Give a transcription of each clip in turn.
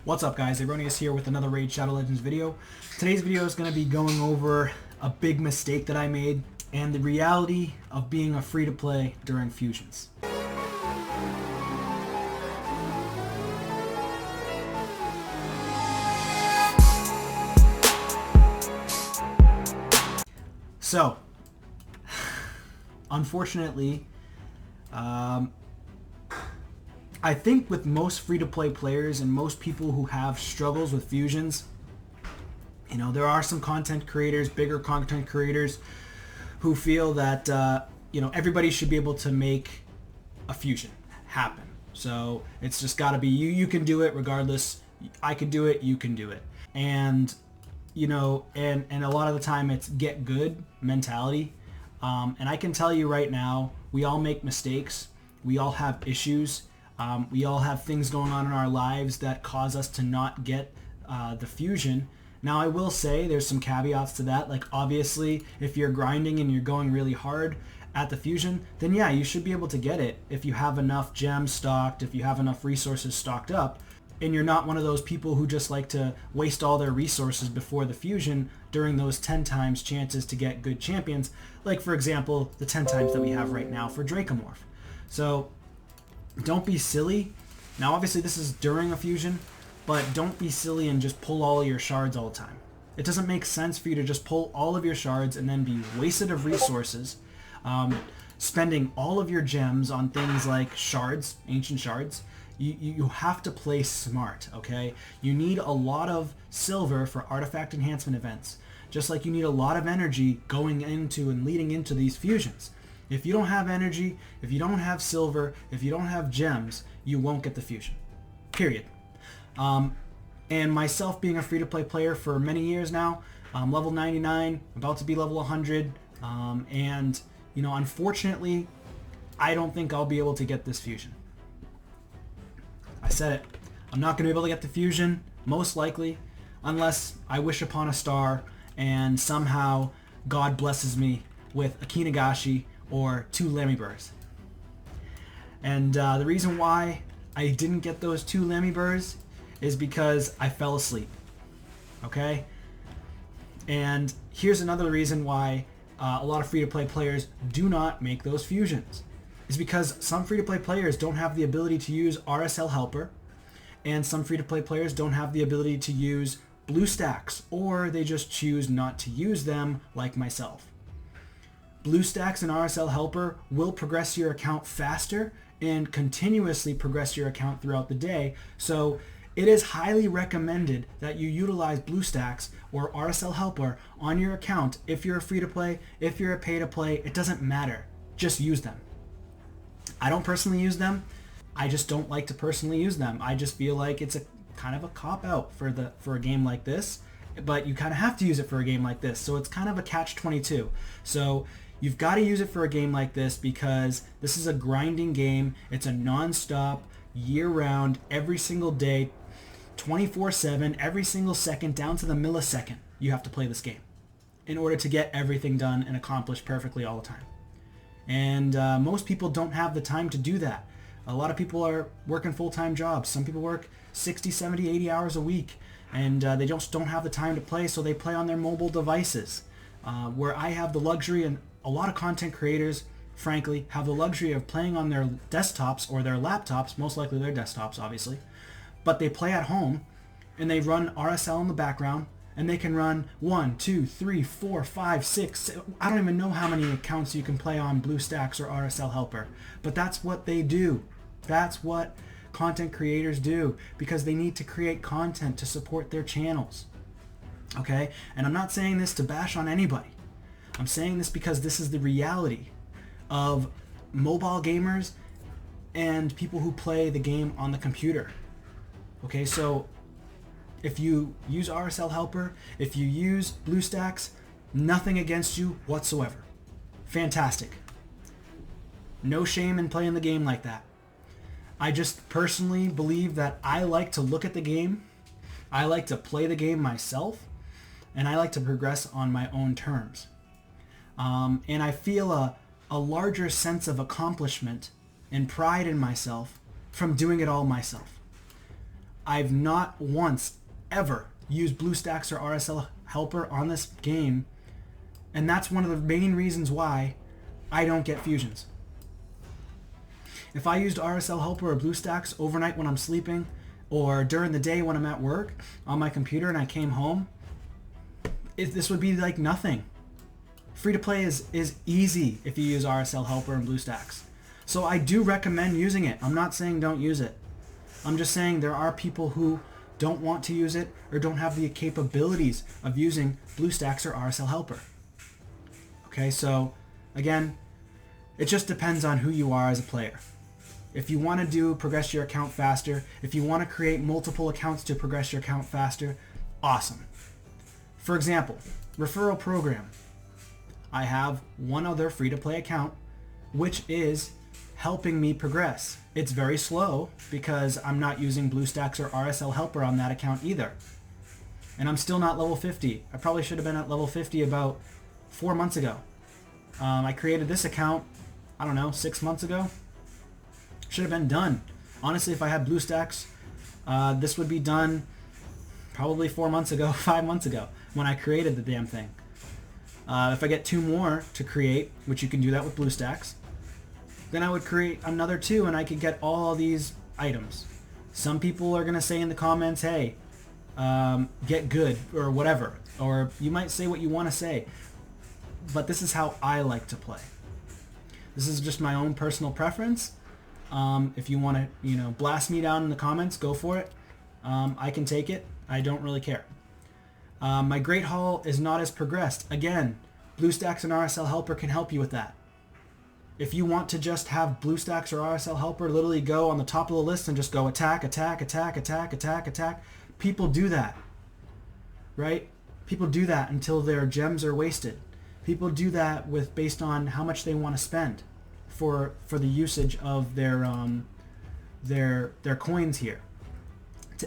What's up guys, Aroneous here with another Raid Shadow Legends video. Today's video is going to be going over a big mistake that I made and the reality of being a free-to-play during fusions. So, unfortunately, I think with most free-to-play players and most people who have struggles with fusions, there are some content creators, bigger content creators, who feel that, everybody should be able to make a fusion happen. So it's just got to be you can do it regardless. I can do it, you can do it. And, and a lot of the time it's get good mentality. And I can tell you right now, we all make mistakes. We all have issues. We all have things going on in our lives that cause us to not get the fusion. Now I will say there's some caveats to that. Like obviously if you're grinding and you're going really hard at the fusion, then yeah, you should be able to get it if you have enough gems stocked, if you have enough resources stocked up, and you're not one of those people who just like to waste all their resources before the fusion during those 10 times chances to get good champions, like for example the 10 times that we have right now for Dracomorph. So don't be silly. Now obviously this is during a fusion, but don't be silly and just pull all your shards all the time. It doesn't make sense for you to just pull all of your shards and then be wasted of resources, spending all of your gems on things like shards, ancient shards. You have to play smart, okay? You need a lot of silver for artifact enhancement events, just like you need a lot of energy going into and leading into these fusions. If you don't have energy, if you don't have silver, if you don't have gems, you won't get the fusion. Period. And myself being a free-to-play player for many years now, I'm level 99, about to be level 100, and unfortunately, I don't think I'll be able to get this fusion. I said it. I'm not going to be able to get the fusion, most likely, unless I wish upon a star and somehow God blesses me with a Kinagashi or 2 Lamiburs. And the reason why I didn't get those 2 Lamiburs is because I fell asleep. Okay? And here's another reason why a lot of free-to-play players do not make those fusions. Is because some free-to-play players don't have the ability to use RSL Helper, and some free-to-play players don't have the ability to use Bluestacks, or they just choose not to use them like myself. Bluestacks and RSL Helper will progress your account faster and continuously progress your account throughout the day, so it is highly recommended that you utilize Bluestacks or RSL Helper on your account if you're a free-to-play, if you're a pay-to-play, it doesn't matter. Just use them. I don't personally use them. I just don't like to personally use them. I just feel like it's a kind of a cop-out for a game like this, but you kind of have to use it for a game like this, so it's kind of a catch-22. So you've got to use it for a game like this because this is a grinding game. It's a non-stop, year-round, every single day, 24/7, every single second, down to the millisecond, you have to play this game in order to get everything done and accomplished perfectly all the time. And most people don't have the time to do that. A lot of people are working full-time jobs. Some people work 60, 70, 80 hours a week, and they just don't have the time to play, so they play on their mobile devices. Where I have the luxury, and a lot of content creators, frankly, have the luxury of playing on their desktops or their laptops, most likely their desktops, obviously, but they play at home, and they run RSL in the background, and they can run 1, 2, 3, 4, 5, 6, I don't even know how many accounts you can play on Bluestacks or RSL Helper, but that's what they do. That's what content creators do because they need to create content to support their channels. Okay? And I'm not saying this to bash on anybody. I'm saying this because this is the reality of mobile gamers and people who play the game on the computer. Okay, so if you use RSL Helper, if you use Bluestacks, nothing against you whatsoever. Fantastic. No shame in playing the game like that. I just personally believe that I like to look at the game, I like to play the game myself, and I like to progress on my own terms. And I feel a larger sense of accomplishment and pride in myself from doing it all myself. I've not once ever used Bluestacks or RSL Helper on this game, and that's one of the main reasons why I don't get fusions. If I used RSL Helper or Bluestacks overnight when I'm sleeping, or during the day when I'm at work on my computer and I came home, this would be like nothing. Free to play is easy if you use RSL Helper and Bluestacks. So I do recommend using it. I'm not saying don't use it. I'm just saying there are people who don't want to use it or don't have the capabilities of using Bluestacks or RSL Helper. Okay, so again, it just depends on who you are as a player. If you want to progress your account faster, if you want to create multiple accounts to progress your account faster, awesome. For example, referral program. I have one other free-to-play account, which is helping me progress. It's very slow because I'm not using Bluestacks or RSL Helper on that account either. And I'm still not level 50. I probably should have been at level 50 about 4 months ago. I created this account, I don't know, 6 months ago. Should have been done. Honestly, if I had Bluestacks, this would be done probably 4 months ago, 5 months ago, when I created the damn thing. If I get 2 more to create, which you can do that with Bluestacks, then I would create another 2 and I could get all these items. Some people are going to say in the comments, hey, get good or whatever. Or you might say what you want to say. But this is how I like to play. This is just my own personal preference. If you want to, blast me down in the comments, go for it. I can take it. I don't really care. My Great Hall is not as progressed. Again, Bluestacks and RSL Helper can help you with that. If you want to just have Bluestacks or RSL Helper literally go on the top of the list and just go attack, attack, attack, attack, attack, attack, people do that, right? People do that until their gems are wasted. People do that based on how much they want to spend for the usage of their coins here.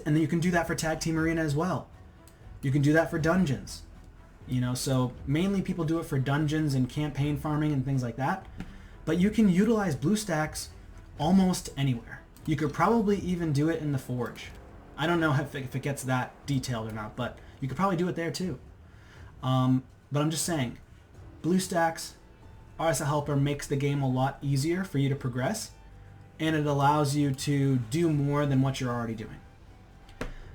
And then you can do that for Tag Team Arena as well. You can do that for dungeons. So mainly people do it for dungeons and campaign farming and things like that. But you can utilize Bluestacks almost anywhere. You could probably even do it in the Forge. I don't know if it gets that detailed or not, but you could probably do it there too. But I'm just saying, Bluestacks, RSL Helper makes the game a lot easier for you to progress, and it allows you to do more than what you're already doing.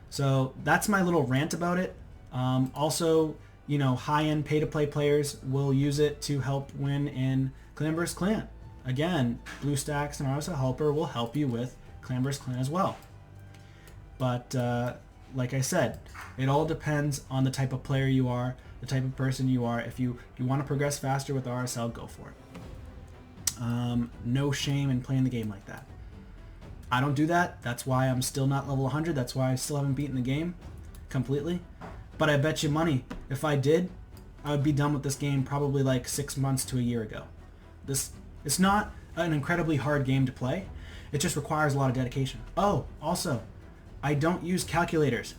So that's my little rant about it. Also, high-end pay-to-play players will use it to help win in Clan vs. Clan. Again, Bluestacks and RSL Helper will help you with Clan vs. Clan as well. But like I said, it all depends on the type of player you are, the type of person you are. If you want to progress faster with RSL, go for it. No shame in playing the game like that. I don't do that. That's why I'm still not level 100. That's why I still haven't beaten the game completely. But I bet you money, if I did, I would be done with this game probably like 6 months to a year ago. It's not an incredibly hard game to play. It just requires a lot of dedication. Oh, also, I don't use calculators.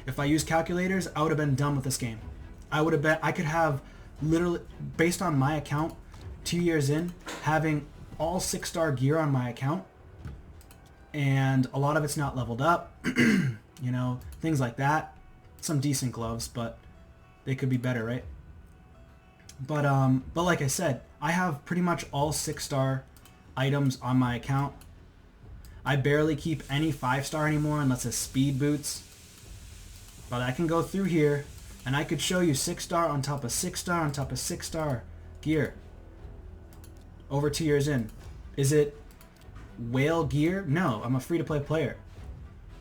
If I used calculators, I would have been done with this game. I could have literally, based on my account, 2 years in, having all 6-star gear on my account, and a lot of it's not leveled up, things like that. Some decent gloves, but they could be better, right? But like I said, I have pretty much all 6-star items on my account. I barely keep any 5-star anymore unless it's speed boots. But I can go through here and I could show you 6-star on top of 6-star on top of 6-star gear. Over 2 years in. Is it whale gear? No, I'm a free-to-play player.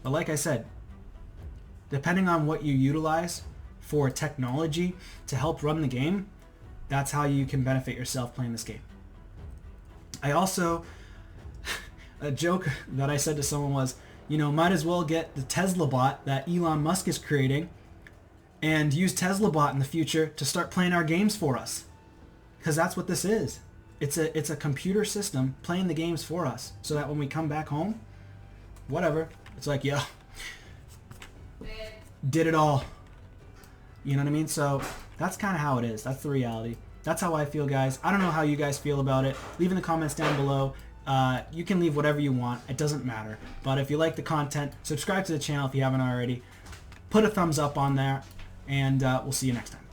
But like I said, depending on what you utilize for technology to help run the game, that's how you can benefit yourself playing this game. I also, a joke that I said to someone was, might as well get the Tesla bot that Elon Musk is creating and use Tesla bot in the future to start playing our games for us. Because that's what this is. It's a computer system playing the games for us so that when we come back home, whatever, it's like, yo, did it all. You know what I mean? So that's kind of how it is. That's the reality. That's how I feel, guys. I don't know how you guys feel about it. Leave in the comments down below. You can leave whatever you want. It doesn't matter. But if you like the content, subscribe to the channel if you haven't already. Put a thumbs up on there, and we'll see you next time.